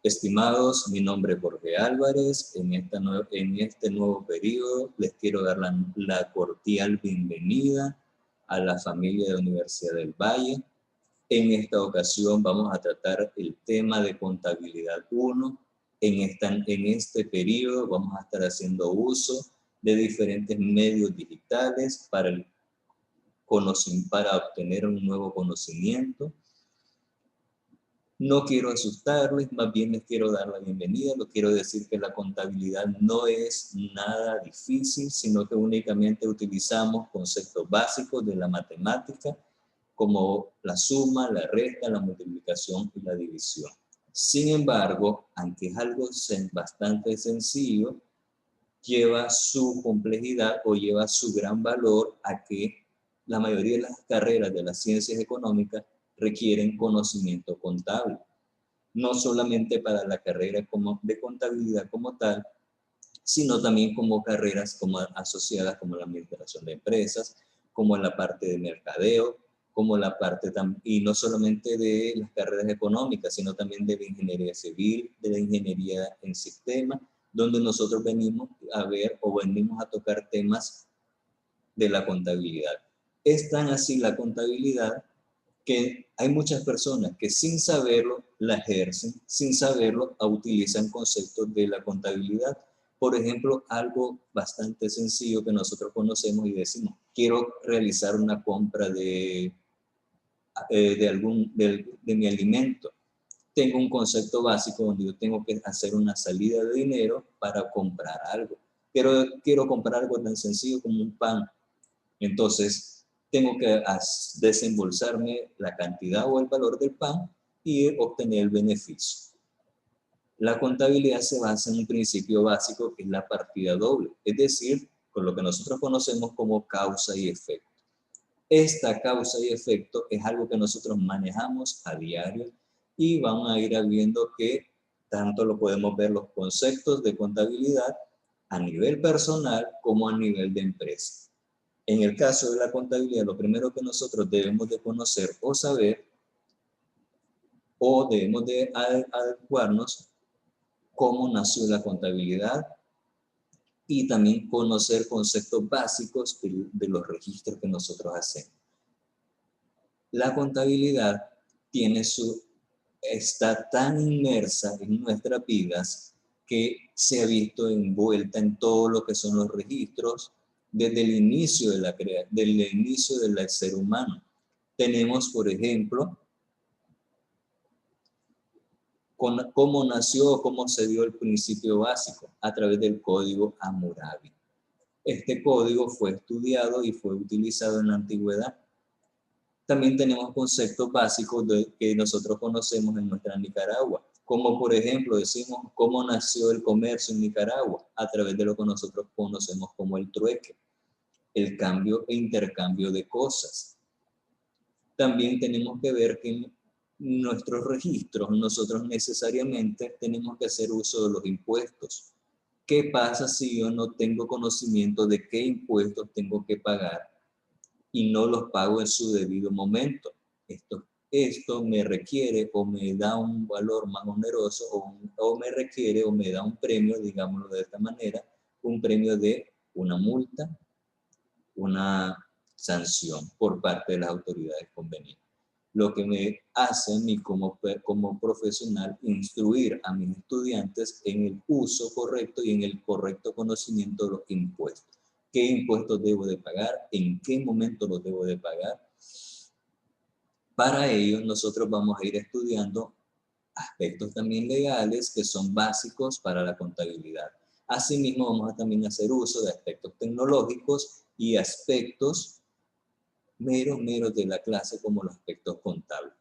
Estimados, mi nombre es Jorge Álvarez. En este nuevo periodo les quiero dar la cordial bienvenida a la familia de la Universidad del Valle. En esta ocasión vamos a tratar el tema de contabilidad 1. En este periodo vamos a estar haciendo uso de diferentes medios digitales para obtener un nuevo conocimiento. No quiero asustarles, más bien les quiero dar la bienvenida. Les quiero decir que la contabilidad no es nada difícil, sino que únicamente utilizamos conceptos básicos de la matemática, como la suma, la resta, la multiplicación y la división. Sin embargo, aunque es algo bastante sencillo, lleva su complejidad o lleva su gran valor a que la mayoría de las carreras de las ciencias económicas requieren conocimiento contable, no solamente para la carrera de contabilidad como tal, sino también como carreras asociadas como la administración de empresas, como la parte de mercadeo, como la parte y no solamente de las carreras económicas, sino también de la ingeniería civil, de la ingeniería en sistemas, donde nosotros venimos a ver o venimos a tocar temas de la contabilidad. Es tan así la contabilidad que hay muchas personas que sin saberlo la ejercen, sin saberlo utilizan conceptos de la contabilidad. Por ejemplo, algo bastante sencillo que nosotros conocemos y decimos, quiero realizar una compra de mi alimento. Tengo un concepto básico donde yo tengo que hacer una salida de dinero para comprar algo. Quiero comprar algo tan sencillo como un pan. Entonces, tengo que desembolsarme la cantidad o el valor del pan y obtener el beneficio. La contabilidad se basa en un principio básico que es la partida doble, es decir, con lo que nosotros conocemos como causa y efecto. Esta causa y efecto es algo que nosotros manejamos a diario y vamos a ir viendo que tanto lo podemos ver los conceptos de contabilidad a nivel personal como a nivel de empresa. En el caso de la contabilidad, lo primero que nosotros debemos de conocer o saber o debemos de adecuarnos cómo nació la contabilidad y también conocer conceptos básicos de los registros que nosotros hacemos. La contabilidad está tan inmersa en nuestras vidas que se ha visto envuelta en todo lo que son los registros desde el inicio del ser humano. Tenemos, por ejemplo, cómo nació, cómo se dio el principio básico a través del código Hammurabi. Este código fue estudiado y fue utilizado en la antigüedad. También tenemos conceptos básicos que nosotros conocemos en nuestra Nicaragua, como por ejemplo decimos cómo nació el comercio en Nicaragua a través de lo que nosotros conocemos como el trueque, el cambio e intercambio de cosas. También tenemos que ver que en nuestros registros nosotros necesariamente tenemos que hacer uso de los impuestos. ¿Qué pasa si yo no tengo conocimiento de qué impuestos tengo que pagar y no los pago en su debido momento? Esto me requiere o me da un valor más oneroso o me requiere o me da un premio, digámoslo de esta manera, un premio de una multa, una sanción por parte de las autoridades convenientes. Lo que me hace a mí como profesional instruir a mis estudiantes en el uso correcto y en el correcto conocimiento de los impuestos. ¿Qué impuestos debo de pagar? ¿En qué momento los debo de pagar? Para ello, nosotros vamos a ir estudiando aspectos también legales que son básicos para la contabilidad. Asimismo, vamos a también hacer uso de aspectos tecnológicos y aspectos meros de la clase como los aspectos contables.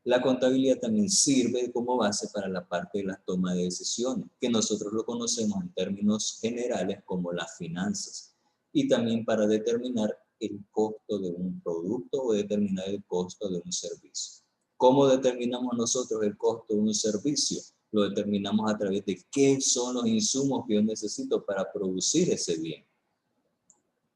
La contabilidad también sirve como base para la parte de la toma de decisiones, que nosotros lo conocemos en términos generales como las finanzas, y también para determinar el costo de un producto o determinar el costo de un servicio. ¿Cómo determinamos nosotros el costo de un servicio? Lo determinamos a través de qué son los insumos que yo necesito para producir ese bien.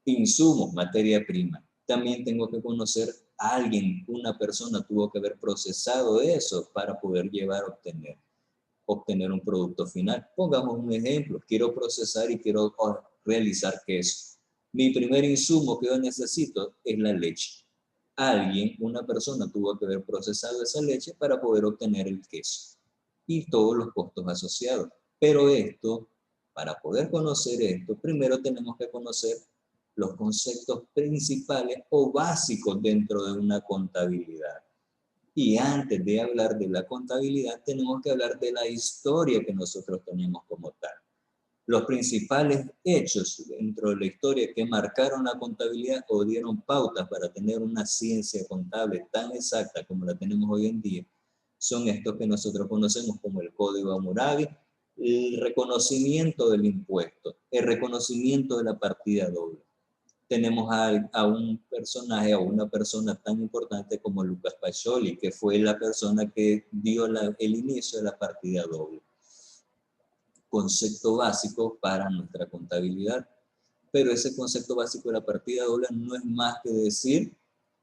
Insumos, materia prima. También tengo que conocer a alguien, una persona tuvo que haber procesado eso para poder llevar a obtener. obtener un producto final. Pongamos un ejemplo, quiero procesar y quiero realizar queso. Mi primer insumo que yo necesito es la leche. Una persona tuvo que haber procesado esa leche para poder obtener el queso y todos los costos asociados. Pero para poder conocer esto, primero tenemos que conocer los conceptos principales o básicos dentro de una contabilidad. Y antes de hablar de la contabilidad, tenemos que hablar de la historia que nosotros tenemos como tal. Los principales hechos dentro de la historia que marcaron la contabilidad o dieron pautas para tener una ciencia contable tan exacta como la tenemos hoy en día, son estos que nosotros conocemos como el Código Hammurabi, el reconocimiento del impuesto, el reconocimiento de la partida doble. Tenemos a un personaje, a una persona tan importante como Lucas Pacioli, que fue la persona que dio el inicio de la partida doble. Concepto básico para nuestra contabilidad. Pero ese concepto básico de la partida doble no es más que decir,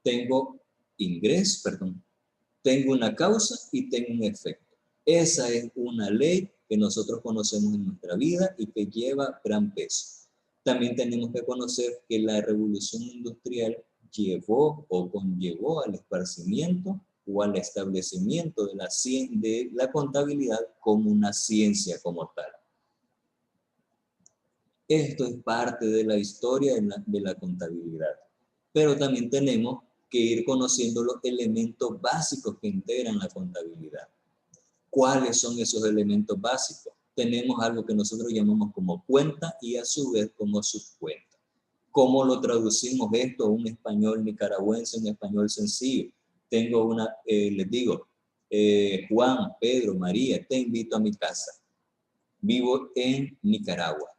tengo tengo una causa y tengo un efecto. Esa es una ley que nosotros conocemos en nuestra vida y que lleva gran peso. También tenemos que conocer que la revolución industrial llevó o conllevó al esparcimiento o al establecimiento de la contabilidad como una ciencia como tal. Esto es parte de la historia de la contabilidad. Pero también tenemos que ir conociendo los elementos básicos que integran la contabilidad. ¿Cuáles son esos elementos básicos? Tenemos algo que nosotros llamamos como cuenta y a su vez como subcuenta. ¿Cómo lo traducimos esto a un español nicaragüense, un español sencillo? Les digo, Juan, Pedro, María, te invito a mi casa. Vivo en Nicaragua.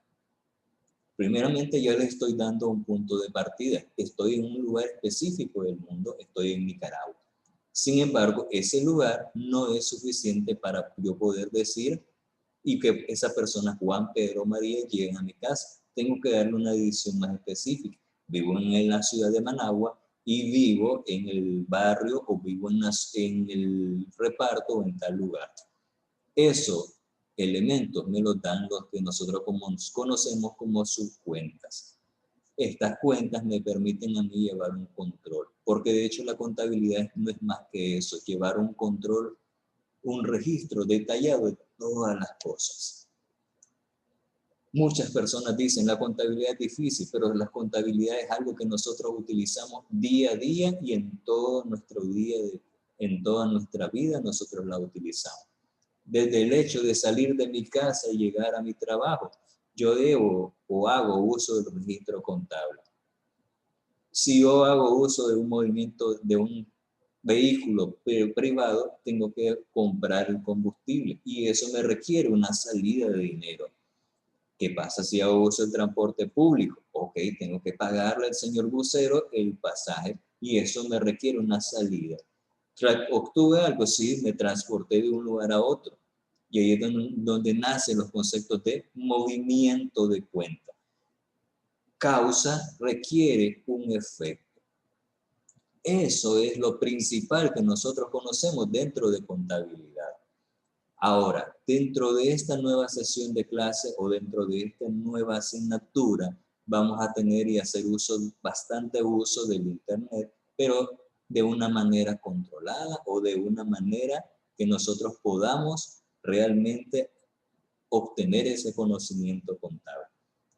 Primeramente, yo les estoy dando un punto de partida. Estoy en un lugar específico del mundo, estoy en Nicaragua. Sin embargo, ese lugar no es suficiente para yo poder decir y que esa persona, Juan, Pedro, María, lleguen a mi casa. Tengo que darle una división más específica. Vivo en la ciudad de Managua y vivo en el barrio o vivo en el reparto o en tal lugar. Esos elementos me los dan los que nosotros conocemos como subcuentas. Estas cuentas me permiten a mí llevar un control, porque de hecho la contabilidad no es más que eso, llevar un control, un registro detallado de todas las cosas. Muchas personas dicen la contabilidad es difícil, pero la contabilidad es algo que nosotros utilizamos día a día y en todo nuestro en toda nuestra vida nosotros la utilizamos. Desde el hecho de salir de mi casa y llegar a mi trabajo, yo debo o hago uso del registro contable. Si yo hago uso de un movimiento, de un vehículo privado, tengo que comprar el combustible y eso me requiere una salida de dinero. ¿Qué pasa si hago uso del transporte público? Ok, tengo que pagarle al señor bucero el pasaje y eso me requiere una salida. Obtuve algo, sí, me transporté de un lugar a otro. Y ahí es donde nacen los conceptos de movimiento de cuenta. Causa requiere un efecto. Eso es lo principal que nosotros conocemos dentro de contabilidad. Ahora, dentro de esta nueva sesión de clase o dentro de esta nueva asignatura, vamos a tener y hacer bastante uso del Internet, pero de una manera controlada o de una manera que nosotros podamos realmente obtener ese conocimiento contable.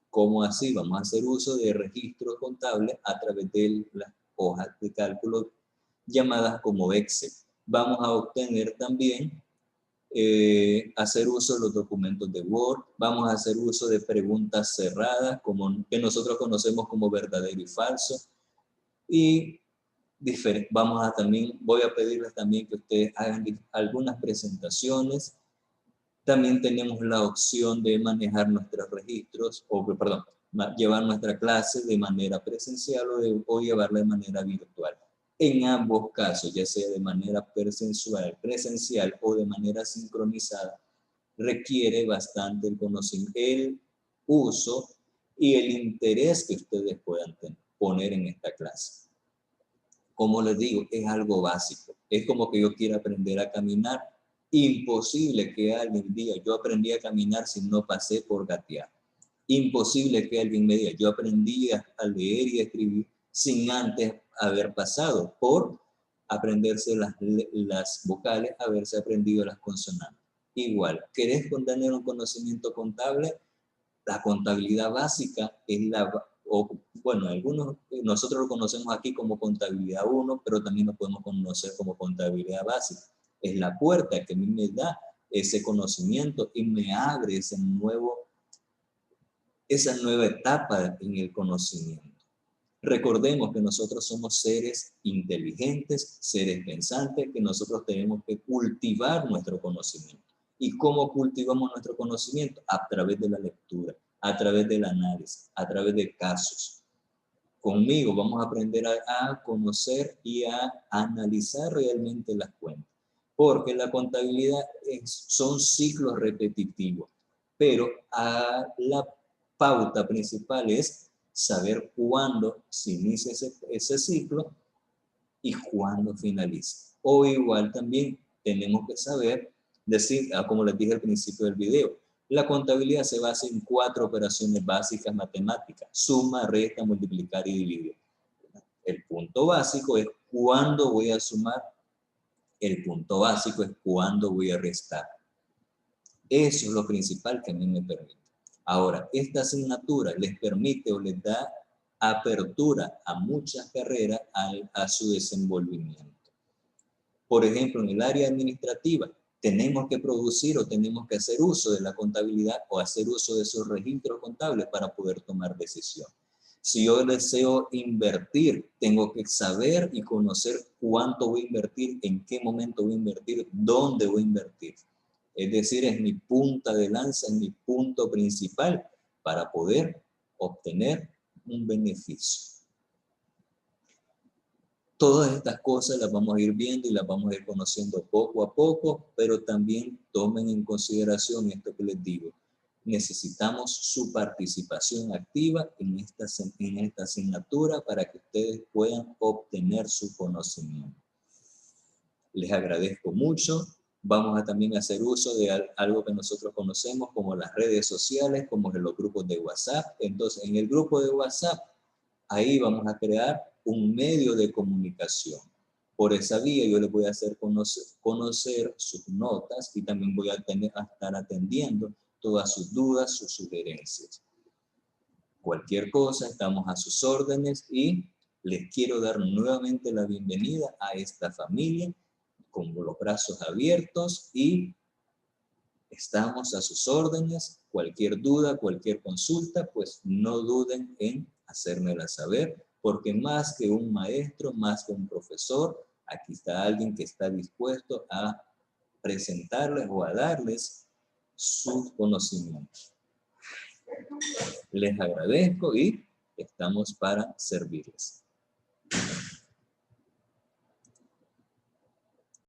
¿Cómo así? Vamos a hacer uso de registros contables a través de las hojas de cálculo llamadas como Excel. Vamos a obtener también hacer uso de los documentos de Word, vamos a hacer uso de preguntas cerradas que nosotros conocemos como verdadero y falso y voy a pedirles también que ustedes hagan algunas presentaciones. También tenemos la opción de manejar nuestros registros, llevar nuestra clase de manera presencial o llevarla de manera virtual. En ambos casos, ya sea de manera presencial o de manera sincronizada, requiere bastante el conocimiento, el uso y el interés que ustedes puedan poner en esta clase. Como les digo, es algo básico. Es como que yo quiera aprender a caminar. Imposible que alguien diga, yo aprendí a caminar si no pasé por gatear. Imposible que alguien me diga, yo aprendí a leer y a escribir sin antes haber pasado por aprenderse las vocales, haberse aprendido las consonantes. Igual, ¿querés tener un conocimiento contable? La contabilidad básica es bueno, nosotros lo conocemos aquí como contabilidad 1, pero también lo podemos conocer como contabilidad básica. Es la puerta que a mí me da ese conocimiento y me abre esa nueva etapa en el conocimiento. Recordemos que nosotros somos seres inteligentes, seres pensantes, que nosotros tenemos que cultivar nuestro conocimiento. ¿Y cómo cultivamos nuestro conocimiento? A través de la lectura, a través del análisis, a través de casos. Conmigo vamos a aprender a conocer y a analizar realmente las cuentas. Porque la contabilidad son ciclos repetitivos, pero la pauta principal es saber cuándo se inicia ese ciclo y cuándo finaliza. O igual también tenemos que saber decir, como les dije al principio del video, la contabilidad se basa en 4 operaciones básicas matemáticas: suma, resta, multiplicar y dividir. El punto básico es cuándo voy a sumar, el punto básico es cuándo voy a restar. Eso es lo principal que a mí me permite. Ahora, esta asignatura les permite o les da apertura a muchas carreras a su desenvolvimiento. Por ejemplo, en el área administrativa, tenemos que producir o tenemos que hacer uso de la contabilidad o hacer uso de esos registros contables para poder tomar decisiones. Si yo deseo invertir, tengo que saber y conocer cuánto voy a invertir, en qué momento voy a invertir, dónde voy a invertir. Es decir, es mi punta de lanza, es mi punto principal para poder obtener un beneficio. Todas estas cosas las vamos a ir viendo y las vamos a ir conociendo poco a poco, pero también tomen en consideración esto que les digo. Necesitamos su participación activa en esta asignatura para que ustedes puedan obtener su conocimiento. Les agradezco mucho. Vamos a también hacer uso de algo que nosotros conocemos como las redes sociales, como en los grupos de WhatsApp. Entonces, en el grupo de WhatsApp, ahí vamos a crear un medio de comunicación. Por esa vía yo les voy a hacer conocer sus notas y también voy a estar atendiendo todas sus dudas, sus sugerencias. Cualquier cosa, estamos a sus órdenes y les quiero dar nuevamente la bienvenida a esta familia con los brazos abiertos y estamos a sus órdenes. Cualquier duda, cualquier consulta, pues no duden en hacérmela saber, porque más que un maestro, más que un profesor, aquí está alguien que está dispuesto a presentarles o a darles sus conocimientos. Les agradezco y estamos para servirles.